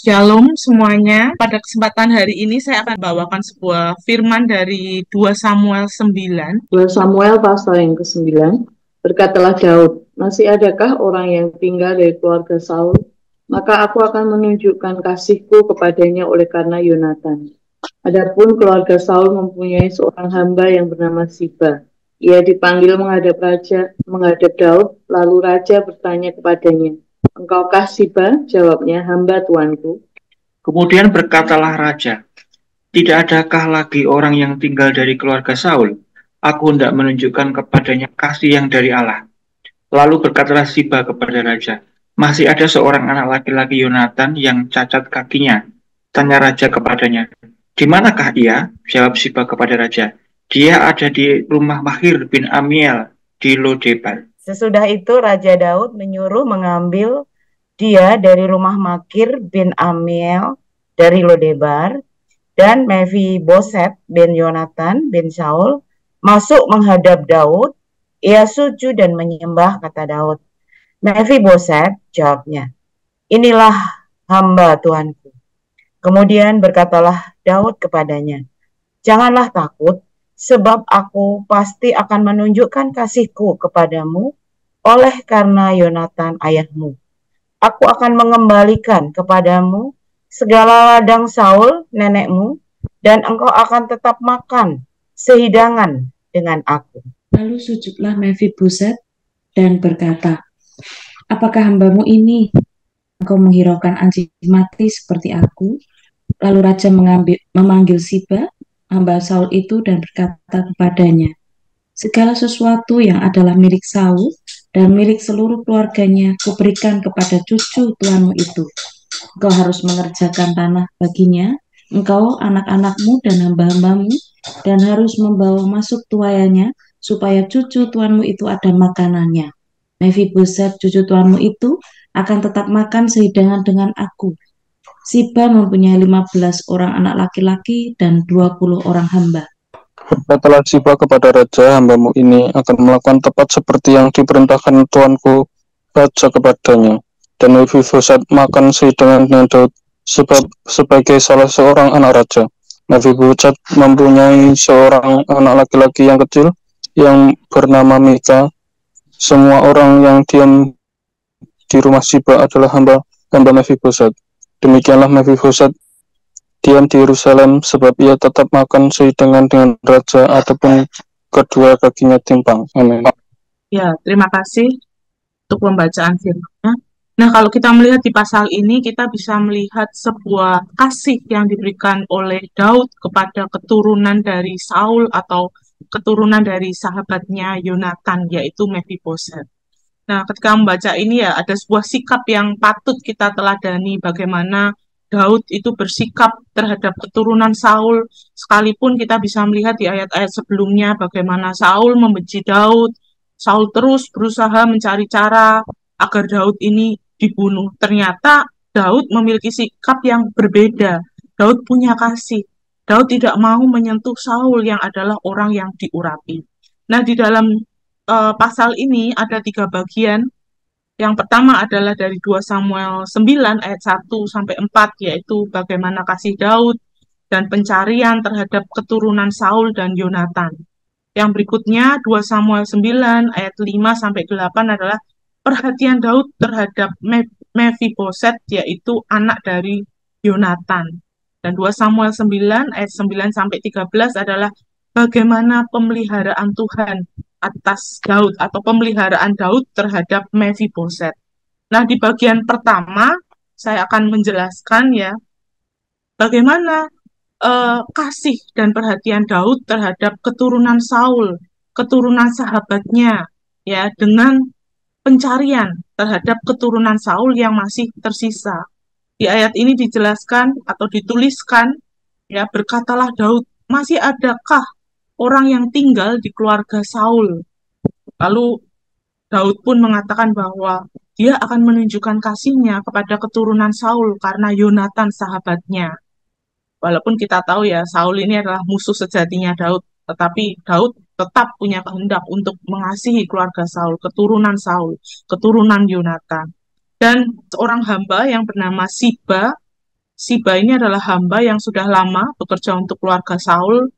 Shalom semuanya. Pada kesempatan hari ini saya akan bawakan sebuah firman dari 2 Samuel 9. 2 Samuel pasal yang ke-9. Berkatalah Daud, masih adakah orang yang tinggal dari keluarga Saul? Maka aku akan menunjukkan kasihku kepadanya oleh karena Yonatan. Adapun keluarga Saul mempunyai seorang hamba yang bernama Siba. Ia dipanggil menghadap Daud, lalu raja bertanya kepadanya, "Engkaukah Siba?" Jawabnya, "Hamba tuanku." Kemudian berkatalah raja, tidak adakah lagi orang yang tinggal dari keluarga Saul? Aku hendak menunjukkan kepadanya kasih yang dari Allah. Lalu berkatalah Siba kepada raja, masih ada seorang anak laki-laki Yonatan yang cacat kakinya. Tanya raja kepadanya, di manakah ia? Jawab Siba kepada raja, dia ada di rumah Mahir bin Amiel di Lodebar. Sesudah itu Raja Daud menyuruh mengambil dia dari rumah Makir bin Amiel dari Lodebar, dan Mephiboset bin Yonatan bin Saul masuk menghadap Daud. Ia sujud dan menyembah, kata Daud. Mephiboset, jawabnya, inilah hamba Tuanku. Kemudian berkatalah Daud kepadanya, janganlah takut, sebab aku pasti akan menunjukkan kasihku kepadamu oleh karena Yonatan ayahmu. Aku akan mengembalikan kepadamu segala ladang Saul nenekmu, dan engkau akan tetap makan sehidangan dengan aku. Lalu sujudlah Mephiboset dan berkata, apakah hambamu ini? Engkau menghiraukan anjing mati seperti aku. Lalu raja memanggil Siba, hamba Saul itu, dan berkata kepadanya, segala sesuatu yang adalah milik Saul dan milik seluruh keluarganya kuberikan kepada cucu tuanmu itu. Engkau harus mengerjakan tanah baginya, engkau, anak-anakmu, dan hamba-hambamu, dan harus membawa masuk tuayanya, supaya cucu tuanmu itu ada makanannya. Mephiboset, cucu tuanmu itu, akan tetap makan sehidangan dengan aku. Siba mempunyai 15 orang anak laki-laki dan 20 orang hamba. Berkatalah Siba kepada raja, hambamu ini akan melakukan tepat seperti yang diperintahkan tuanku raja kepadanya. Dan Mephiboset makan sehidangan dengan Daud sebab sebagai salah seorang anak raja. Mephiboset mempunyai seorang anak laki-laki yang kecil yang bernama Mika. Semua orang yang diam di rumah Siba adalah hamba Mephiboset. Demikianlah Mephiboset diam di Yerusalem sebab ia tetap makan sehidangan dengan raja ataupun kedua kakinya timpang. Amin. Ya, terima kasih untuk pembacaan firman-Nya. Nah, kalau kita melihat di pasal ini, kita bisa melihat sebuah kasih yang diberikan oleh Daud kepada keturunan dari Saul atau keturunan dari sahabatnya Yonatan, yaitu Mephiboset. Nah, ketika membaca ini ya, ada sebuah sikap yang patut kita teladani, bagaimana Daud itu bersikap terhadap keturunan Saul, sekalipun kita bisa melihat di ayat-ayat sebelumnya bagaimana Saul membenci Daud. Saul terus berusaha mencari cara agar Daud ini dibunuh. Ternyata Daud memiliki sikap yang berbeda. Daud punya kasih. Daud tidak mau menyentuh Saul yang adalah orang yang diurapi. Nah, di dalam pasal ini ada 3 bagian. Yang pertama adalah dari 2 Samuel 9 ayat 1 sampai 4, yaitu bagaimana kasih Daud dan pencarian terhadap keturunan Saul dan Yonatan. Yang berikutnya 2 Samuel 9 ayat 5 sampai 8 adalah perhatian Daud terhadap Mephiboset, yaitu anak dari Yonatan. Dan 2 Samuel 9 ayat 9 sampai 13 adalah bagaimana pemeliharaan Tuhan atas Daud atau pemeliharaan Daud terhadap Mephiboset. Nah, di bagian pertama saya akan menjelaskan ya bagaimana kasih dan perhatian Daud terhadap keturunan Saul, keturunan sahabatnya, ya, dengan pencarian terhadap keturunan Saul yang masih tersisa. Di ayat ini dijelaskan atau dituliskan, ya, berkatalah Daud, masih adakah orang yang tinggal di keluarga Saul? Lalu Daud pun mengatakan bahwa dia akan menunjukkan kasihnya kepada keturunan Saul karena Yonatan sahabatnya. Walaupun kita tahu ya, Saul ini adalah musuh sejatinya Daud, tetapi Daud tetap punya kehendak untuk mengasihi keluarga Saul, keturunan Yonatan. Dan seorang hamba yang bernama Siba, Siba ini adalah hamba yang sudah lama bekerja untuk keluarga Saul.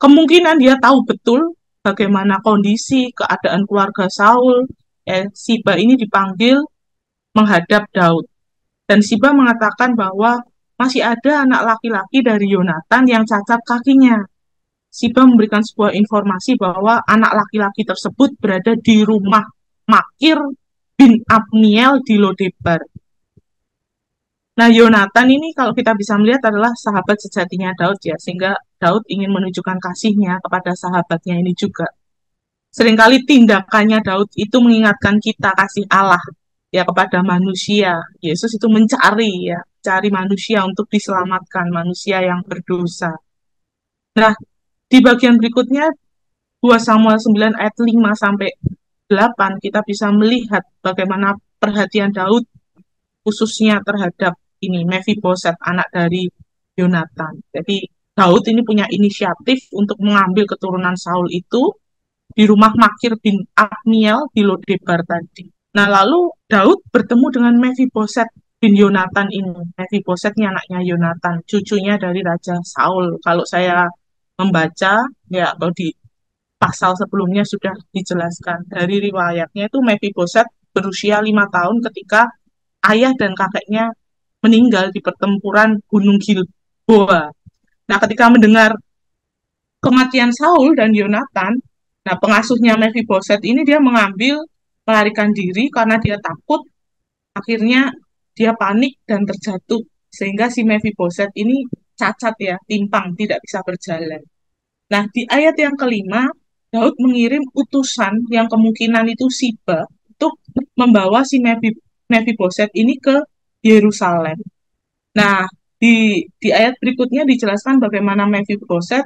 Kemungkinan dia tahu betul bagaimana kondisi keadaan keluarga Saul. Siba ini dipanggil menghadap Daud. Dan Siba mengatakan bahwa masih ada anak laki-laki dari Yonatan yang cacat kakinya. Siba memberikan sebuah informasi bahwa anak laki-laki tersebut berada di rumah Makir bin Abniel di Lodebar. Nah, Yonatan ini kalau kita bisa melihat adalah sahabat sejatinya Daud ya, sehingga Daud ingin menunjukkan kasihnya kepada sahabatnya ini juga. Seringkali tindakannya Daud itu mengingatkan kita kasih Allah ya kepada manusia. Yesus itu cari manusia untuk diselamatkan, manusia yang berdosa. Nah, di bagian berikutnya 2 Samuel 9 ayat 5 sampai 8 kita bisa melihat bagaimana perhatian Daud khususnya terhadap ini Mephiboset, anak dari Yonatan. Jadi Daud ini punya inisiatif untuk mengambil keturunan Saul itu di rumah Makir bin Abniel di Lodebar tadi. Nah, lalu Daud bertemu dengan Mephiboset bin Yonatan ini. Mephiboset ini anaknya Yonatan, cucunya dari Raja Saul. Kalau saya membaca, ya kalau di pasal sebelumnya sudah dijelaskan. Dari riwayatnya itu Mephiboset berusia 5 tahun ketika ayah dan kakeknya meninggal di pertempuran Gunung Gilboa. Nah, ketika mendengar kematian Saul dan Yonatan, nah pengasuhnya Mephiboset ini dia melarikan diri karena dia takut. Akhirnya dia panik dan terjatuh sehingga si Mephiboset ini cacat ya, timpang, tidak bisa berjalan. Nah, di ayat yang kelima, Daud mengirim utusan yang kemungkinan itu Siba untuk membawa si Mephiboset ini ke Yerusalem. Nah, di ayat berikutnya dijelaskan bagaimana Mephiboset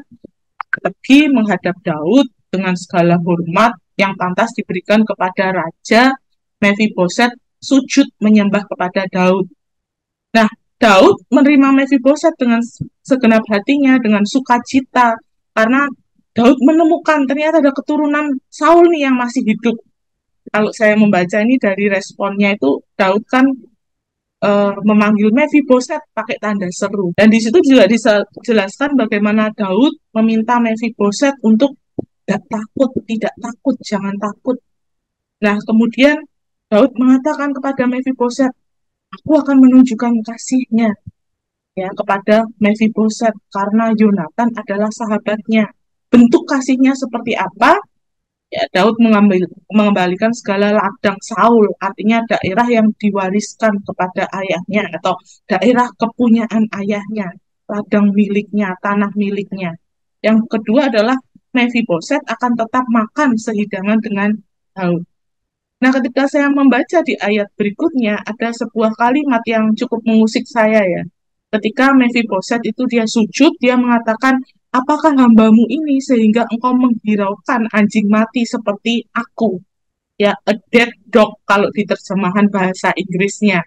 pergi menghadap Daud dengan segala hormat yang pantas diberikan kepada Raja. Mephiboset sujud menyembah kepada Daud. Nah, Daud menerima Mephiboset dengan segenap hatinya, dengan sukacita, karena Daud menemukan ternyata ada keturunan Saul nih yang masih hidup. Kalau saya membaca ini dari responnya itu, Daud kan memanggil Mephiboset pakai tanda seru. Dan di situ juga dijelaskan bagaimana Daud meminta Mephiboset untuk tidak takut, jangan takut. Nah, kemudian Daud mengatakan kepada Mephiboset, aku akan menunjukkan kasihnya ya kepada Mephiboset karena Yonatan adalah sahabatnya. Bentuk kasihnya seperti apa? Ya, Daud mengembalikan segala ladang Saul, artinya daerah yang diwariskan kepada ayahnya atau daerah kepunyaan ayahnya, ladang miliknya, tanah miliknya. Yang kedua adalah Mephiboset akan tetap makan sehidangan dengan Daud. Nah, ketika saya membaca di ayat berikutnya, ada sebuah kalimat yang cukup mengusik saya ya. Ketika Mephiboset itu dia sujud, dia mengatakan, apakah hambamu ini sehingga engkau menghiraukan anjing mati seperti aku? Ya, a dead dog kalau di terjemahan bahasa Inggrisnya.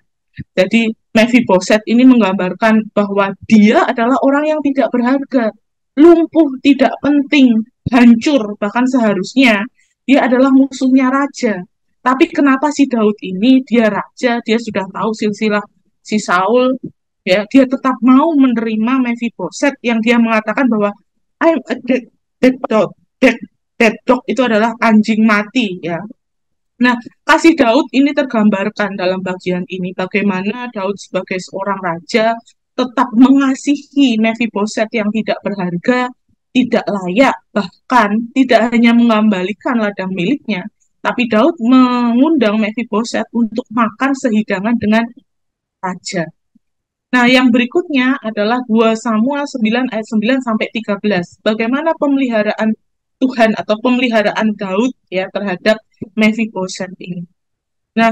Jadi Mephiboset ini menggambarkan bahwa dia adalah orang yang tidak berharga, lumpuh, tidak penting, hancur, bahkan seharusnya dia adalah musuhnya raja. Tapi kenapa si Daud ini, dia raja, dia sudah tahu silsilah si Saul, ya, dia tetap mau menerima Mephiboset yang dia mengatakan bahwa I'm a dead dog. Dead dog itu adalah anjing mati ya. Nah, kasih Daud ini tergambarkan dalam bagian ini bagaimana Daud sebagai seorang raja tetap mengasihi Mephiboset yang tidak berharga, tidak layak, bahkan tidak hanya mengembalikan ladang miliknya, tapi Daud mengundang Mephiboset untuk makan sehidangan dengan raja. Nah, yang berikutnya adalah 2 Samuel 9 ayat 9 sampai 13. Bagaimana pemeliharaan Tuhan atau pemeliharaan Daud ya terhadap Mephiboset ini. Nah,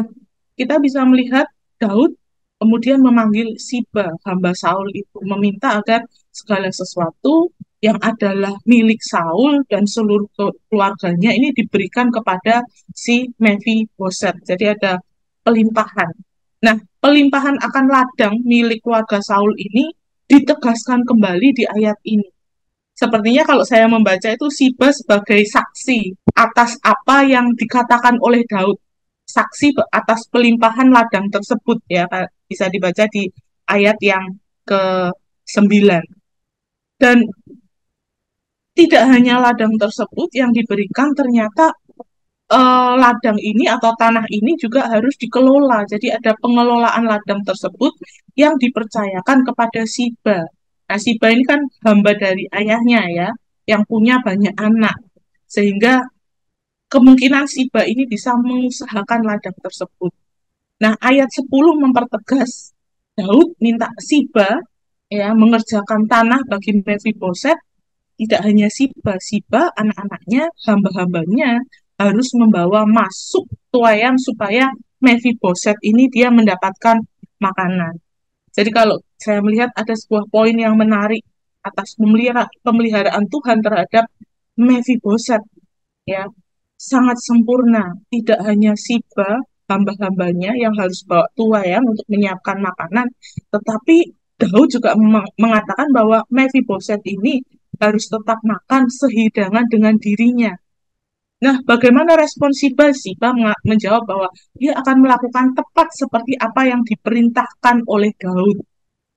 kita bisa melihat Daud kemudian memanggil Siba, hamba Saul itu, meminta agar segala sesuatu yang adalah milik Saul dan seluruh keluarganya ini diberikan kepada si Mephiboset. Jadi ada pelimpahan. Nah, pelimpahan akan ladang milik keluarga Saul ini ditegaskan kembali di ayat ini. Sepertinya kalau saya membaca itu Siba sebagai saksi atas apa yang dikatakan oleh Daud. Saksi atas pelimpahan ladang tersebut ya, bisa dibaca di ayat yang ke-9. Dan tidak hanya ladang tersebut yang diberikan, ternyata ladang ini atau tanah ini juga harus dikelola. Jadi ada pengelolaan ladang tersebut yang dipercayakan kepada Siba. Nah, Siba ini kan hamba dari ayahnya ya, yang punya banyak anak. Sehingga kemungkinan Siba ini bisa mengusahakan ladang tersebut. Nah, ayat 10 mempertegas Daud minta Siba ya mengerjakan tanah bagi Mefiboset. Tidak hanya Siba, anak-anaknya, hamba-hambanya harus membawa masuk tuayan supaya Mefiboset ini dia mendapatkan makanan. Jadi kalau saya melihat ada sebuah poin yang menarik atas pemeliharaan Tuhan terhadap Mefiboset, ya sangat sempurna. Tidak hanya Siba, hamba-hambanya yang harus bawa tuayan untuk menyiapkan makanan, tetapi Daud juga mengatakan bahwa Mefiboset ini harus tetap makan sehidangan dengan dirinya. Nah, bagaimana respon Siba? Siba menjawab bahwa dia akan melakukan tepat seperti apa yang diperintahkan oleh Daud.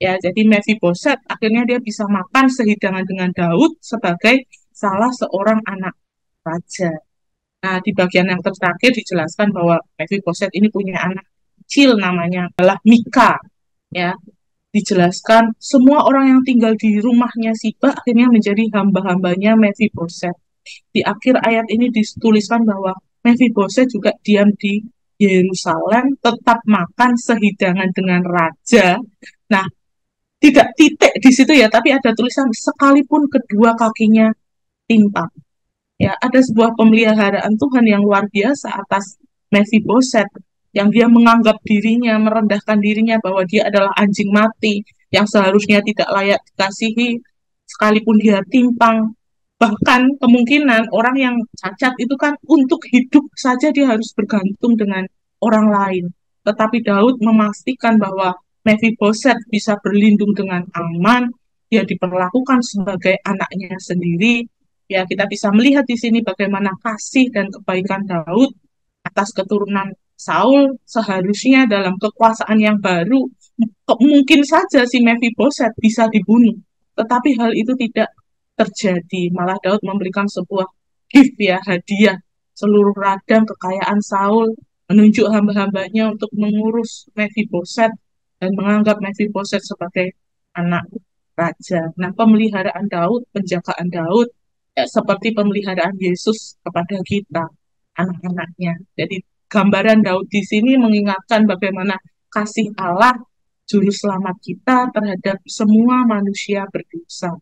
Ya, jadi Mefiboset akhirnya dia bisa makan sehidangan dengan Daud sebagai salah seorang anak raja. Nah, di bagian yang terakhir dijelaskan bahwa Mefiboset ini punya anak kecil namanya adalah Mika. Ya, dijelaskan semua orang yang tinggal di rumahnya Siba akhirnya menjadi hamba-hambanya Mefiboset. Di akhir ayat ini dituliskan bahwa Mefiboset juga diam di Yerusalem, tetap makan sehidangan dengan raja. Nah, tidak titik di situ ya, tapi ada tulisan sekalipun kedua kakinya timpang. Ya, ada sebuah pemeliharaan Tuhan yang luar biasa atas Mefiboset, yang dia menganggap dirinya, merendahkan dirinya bahwa dia adalah anjing mati, yang seharusnya tidak layak dikasihi, sekalipun dia timpang. Bahkan kemungkinan orang yang cacat itu kan untuk hidup saja dia harus bergantung dengan orang lain. Tetapi Daud memastikan bahwa Mefiboset bisa berlindung dengan aman, dia diperlakukan sebagai anaknya sendiri. Ya, kita bisa melihat di sini bagaimana kasih dan kebaikan Daud atas keturunan Saul. Seharusnya dalam kekuasaan yang baru, mungkin saja si Mefiboset bisa dibunuh. Tetapi hal itu tidak terjadi. Malah Daud memberikan sebuah gift ya, hadiah seluruh ladang kekayaan Saul, menunjuk hamba-hambanya untuk mengurus Mefiboset dan menganggap Mefiboset sebagai anak raja. Nah, pemeliharaan Daud, penjagaan Daud ya, seperti pemeliharaan Yesus kepada kita, anak-anaknya. Jadi gambaran Daud di sini mengingatkan bagaimana kasih Allah, juru selamat kita terhadap semua manusia berdosa.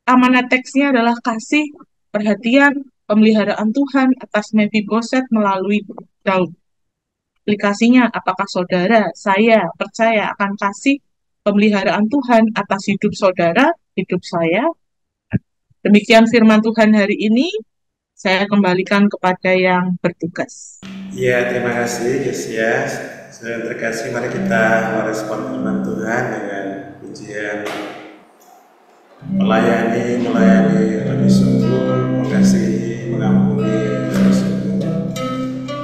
Amanat teksnya adalah kasih, perhatian, pemeliharaan Tuhan atas Mefiboset melalui Daud. Aplikasinya, apakah saudara, saya percaya akan kasih pemeliharaan Tuhan atas hidup saudara, hidup saya? Demikian firman Tuhan hari ini. Saya kembalikan kepada yang bertugas. Ya, terima kasih Kesia. Saudara terkasih, mari kita merespon firman Tuhan dengan pujian melayani lebih sungguh, mengasihi, mengampuni lebih sungguh. Mengasihi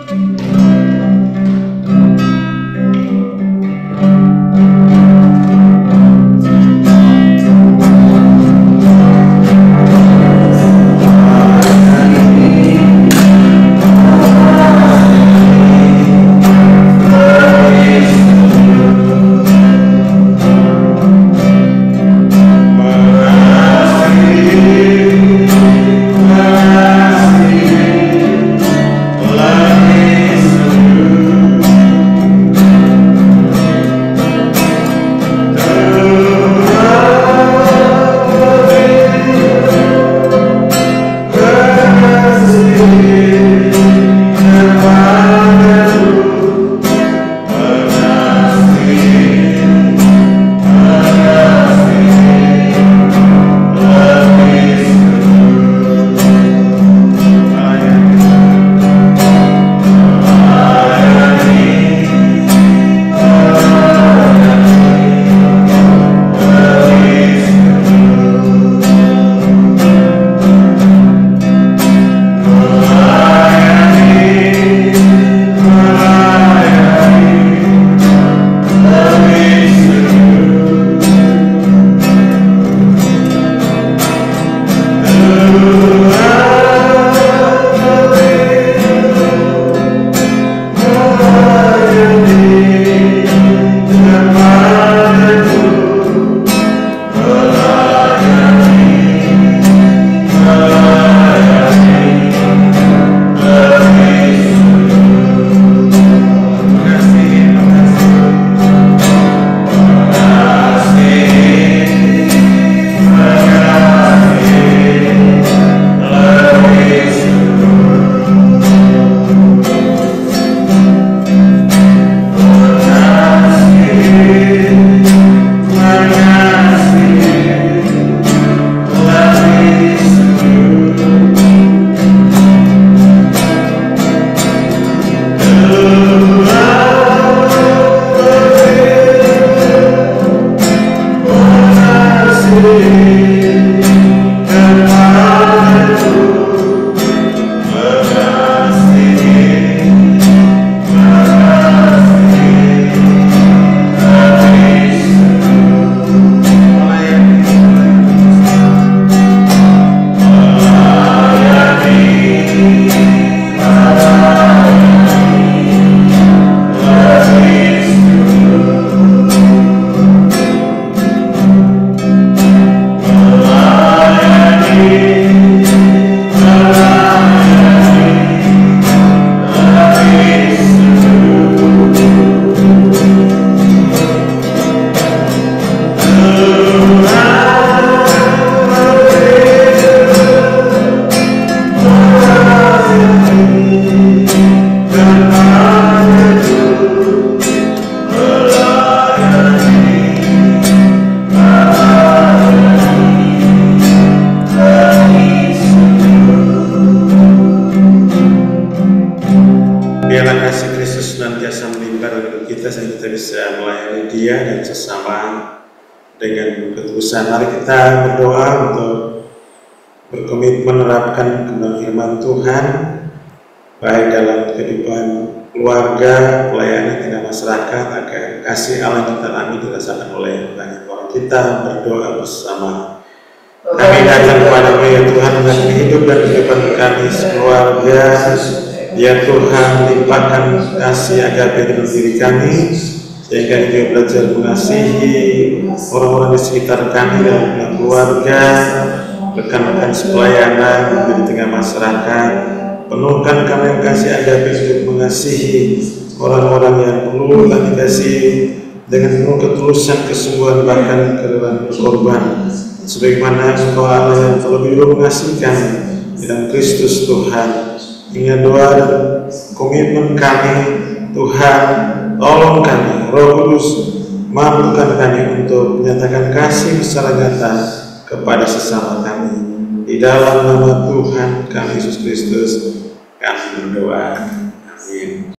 bisa melayani dia dan sesama dengan ketulusan. Mari kita berdoa untuk berkomitmen menerapkan firman Tuhan, baik dalam kehidupan keluarga, pelayanan di tengah masyarakat, agar kasih Allah yang kita alami dirasakan oleh banyak orang. Kita berdoa bersama. Kami datang kepadamu ya Tuhan, dengan hidup dan kehidupan kami sekeluarga. Ya Tuhan, limpahkan kasih agape dalam diri kami, sehingga kami belajar mengasihi orang-orang di sekitar kami dalam keluarga, rekan-rekan sepelayanan di tengah masyarakat. Penuhkan kami kasih agape untuk mengasihi orang-orang yang perlu kami kasih dengan penuh ketulusan, kesungguhan, bahkan kerelaan berkorban, sebagaimana Engkau Allah yang terlebih dahulu mengasihi kami dalam Kristus Tuhan. Ingat doa dan komitmen kami, Tuhan, tolong kami, Roh Kudus, mampukan kami untuk menyatakan kasih secara nyata kepada sesama kami. Di dalam nama Tuhan kami Yesus Kristus kami berdoa. Amin.